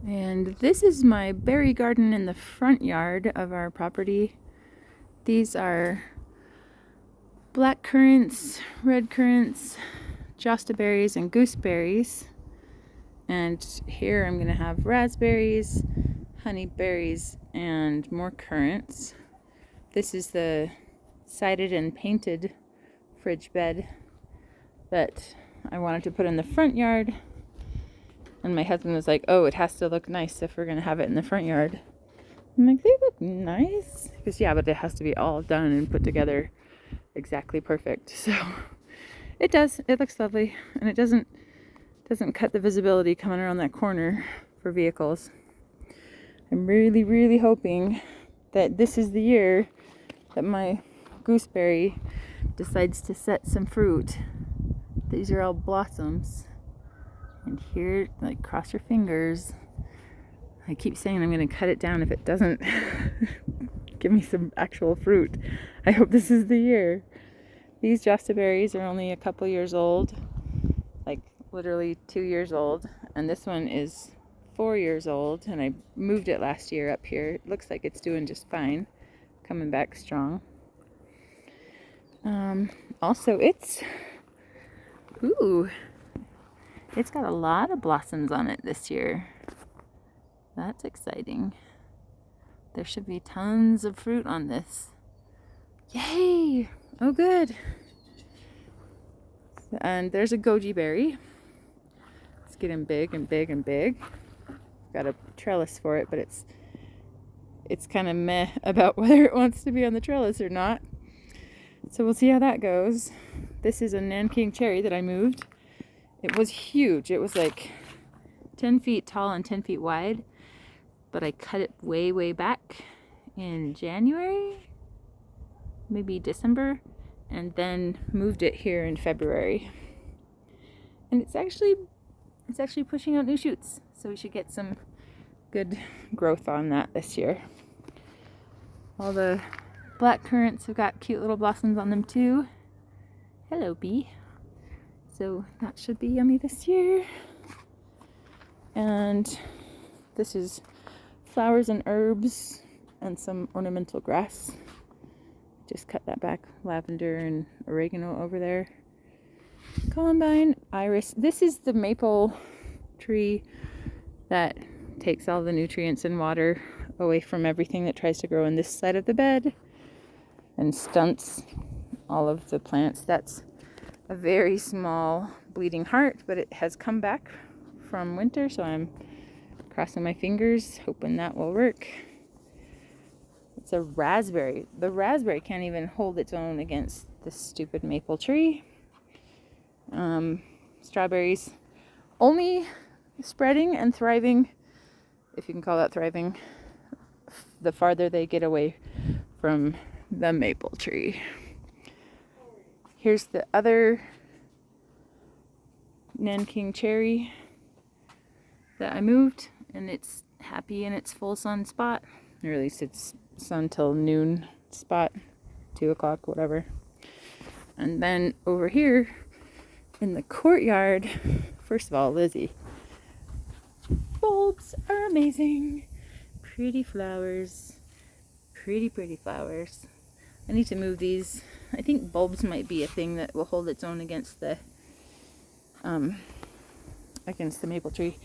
And this is my berry garden in the front yard of our property. These are black currants, red currants, josta berries, and gooseberries. And here I'm going to have raspberries, honeyberries, and more currants. This is the sided and painted fridge bed that I wanted to put in the front yard. And my husband was like, oh, it has to look nice if we're going to have it in the front yard. I'm like, they look nice. Because, yeah, but it has to be all done and put together exactly perfect. So it does. It looks lovely. And it doesn't cut the visibility coming around that corner for vehicles. I'm really, really hoping that this is the year that my gooseberry decides to set some fruit. These are all blossoms. And here, like, cross your fingers. I keep saying I'm going to cut it down if it doesn't give me some actual fruit. I hope this is the year. These josta berries are only a couple years old, like literally 2 years old. And this one is 4 years old, and I moved it last year up here. It looks like it's doing just fine, coming back strong. Also, it's got a lot of blossoms on it this year. That's exciting. There should be tons of fruit on this. Yay! Oh, good. And there's a goji berry. It's getting big and big and big. Got a trellis for it, but it's kind of meh about whether it wants to be on the trellis or not. So we'll see how that goes. This is a Nanking cherry that I moved. It was huge. It was like 10 feet tall and 10 feet wide. But I cut it way, way back in January, maybe December, and then moved it here in February. And it's actually pushing out new shoots. So we should get some good growth on that this year. All the black currants have got cute little blossoms on them too. Hello, bee. So that should be yummy this year. And this is flowers and herbs and some ornamental grass. Just cut that back. Lavender and oregano over there. Columbine, iris. This is the maple tree that takes all the nutrients and water away from everything that tries to grow on this side of the bed and stunts all of the plants. That's a very small bleeding heart, but it has come back from winter, so I'm crossing my fingers, hoping that will work. It's a raspberry. The raspberry can't even hold its own against this stupid maple tree. Strawberries only spreading and thriving, if you can call that thriving, the farther they get away from the maple tree. Here's the other Nanking cherry that I moved, and it's happy in its full sun spot, or at least it's sun till noon spot, 2 o'clock, whatever. And then over here in the courtyard, first of all, Lizzie, bulbs are amazing. Pretty flowers. Pretty flowers. I need to move these. I think bulbs might be a thing that will hold its own against the maple tree.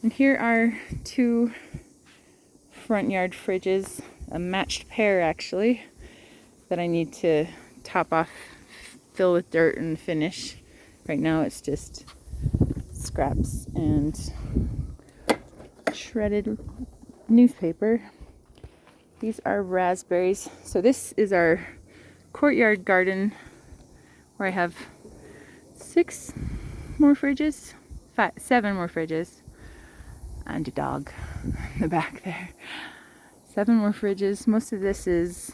And here are 2 front yard fridges, a matched pair actually, that I need to top off, fill with dirt and finish. Right now it's just scraps and shredded newspaper. These are raspberries. So this is our courtyard garden where I have 7 more fridges, and a dog in the back there. 7 more fridges. Most of this is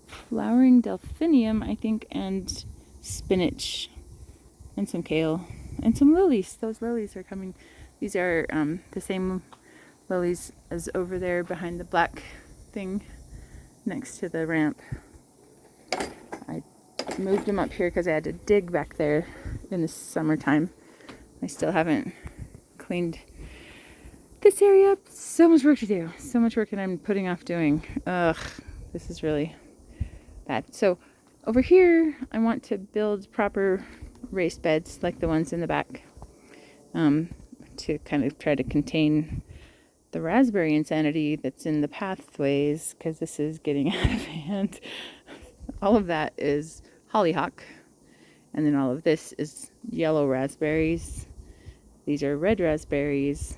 flowering delphinium, I think, and spinach, and some kale, and some lilies. Those lilies are coming. These are the same lilies as over there behind the black thing next to the ramp. I moved them up here because I had to dig back there in the summertime. I still haven't cleaned this area up. So much work to do. So much work that I'm putting off doing. Ugh, this is really bad. So over here, I want to build proper raised beds like the ones in the back, to kind of try to contain the raspberry insanity that's in the pathways, because this is getting out of hand. All of that is hollyhock, and then all of this is yellow raspberries. These are red raspberries.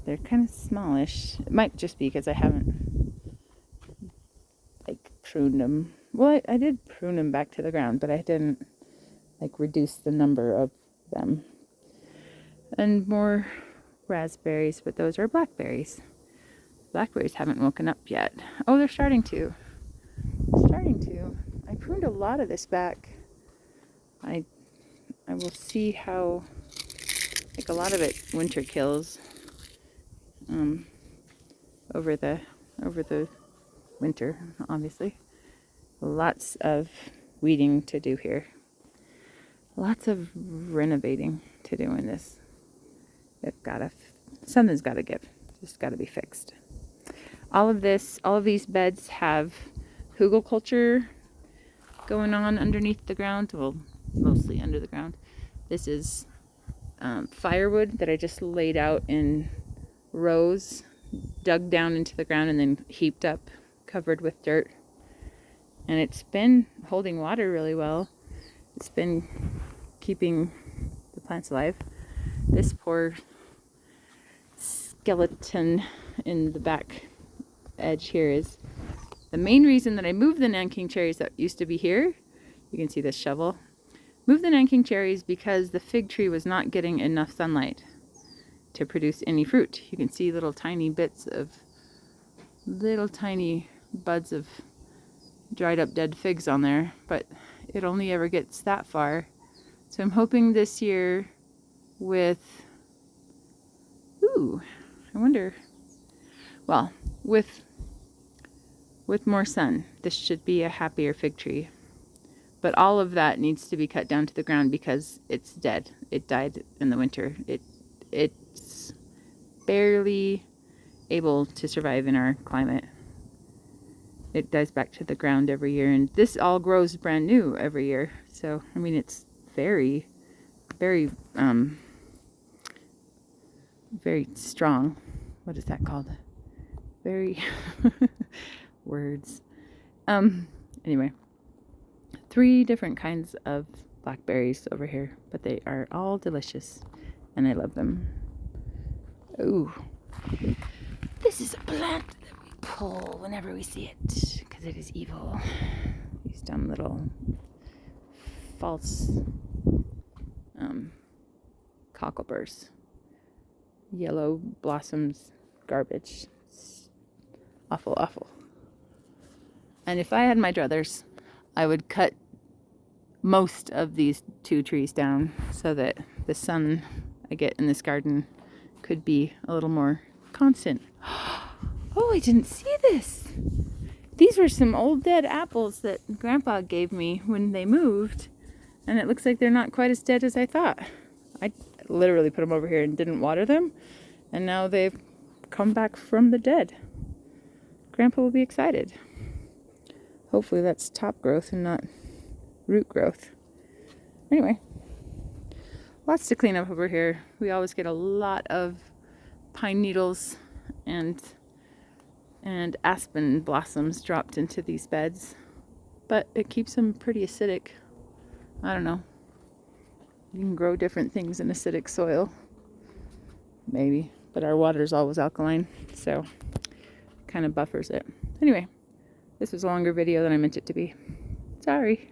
They're kind of smallish. It might just be because I haven't like pruned them. Well, I did prune them back to the ground, but I didn't like reduce the number of them. And more raspberries, but those are blackberries. Blackberries haven't woken up yet. Oh, they're starting to. I pruned a lot of this back. I will see how, like, a lot of it winter kills over the winter, obviously. Lots of weeding to do here. Lots of renovating to do in this. Something's got to give. Just got to be fixed. All of these beds have hugelkultur going on underneath the ground. Well, mostly under the ground. This is firewood that I just laid out in rows, dug down into the ground and then heaped up, covered with dirt. And it's been holding water really well. It's been keeping the plants alive. This poor skeleton in the back edge here is the main reason that I moved the Nanking cherries that used to be here. You can see this shovel. Moved the Nanking cherries because the fig tree was not getting enough sunlight to produce any fruit. You can see little tiny buds of dried up dead figs on there, but it only ever gets that far. So I'm hoping this year with more sun, this should be a happier fig tree. But all of that needs to be cut down to the ground because it's dead. It died in the winter. It's barely able to survive in our climate. It dies back to the ground every year, and this all grows brand new every year. So, I mean, it's very, very, very strong. What is that called? Very words. Anyway, 3 different kinds of blackberries over here, but they are all delicious, and I love them. Ooh, this is a plant that we pull whenever we see it, because it is evil. These dumb little false cockleburrs. Yellow blossoms, garbage. It's awful, awful. And if I had my druthers, I would cut most of these 2 trees down so that the sun I get in this garden could be a little more constant. Oh, I didn't see this. These were some old dead apples that Grandpa gave me when they moved, and it looks like they're not quite as dead as I thought. I literally put them over here and didn't water them, and now they've come back from the dead. Grandpa will be excited. Hopefully that's top growth and not root growth. Anyway, lots to clean up over here. We always get a lot of pine needles and aspen blossoms dropped into these beds, but it keeps them pretty acidic. I don't know. You can grow different things in acidic soil, maybe, but our water is always alkaline, so kind of buffers it. Anyway, this was a longer video than I meant it to be. Sorry.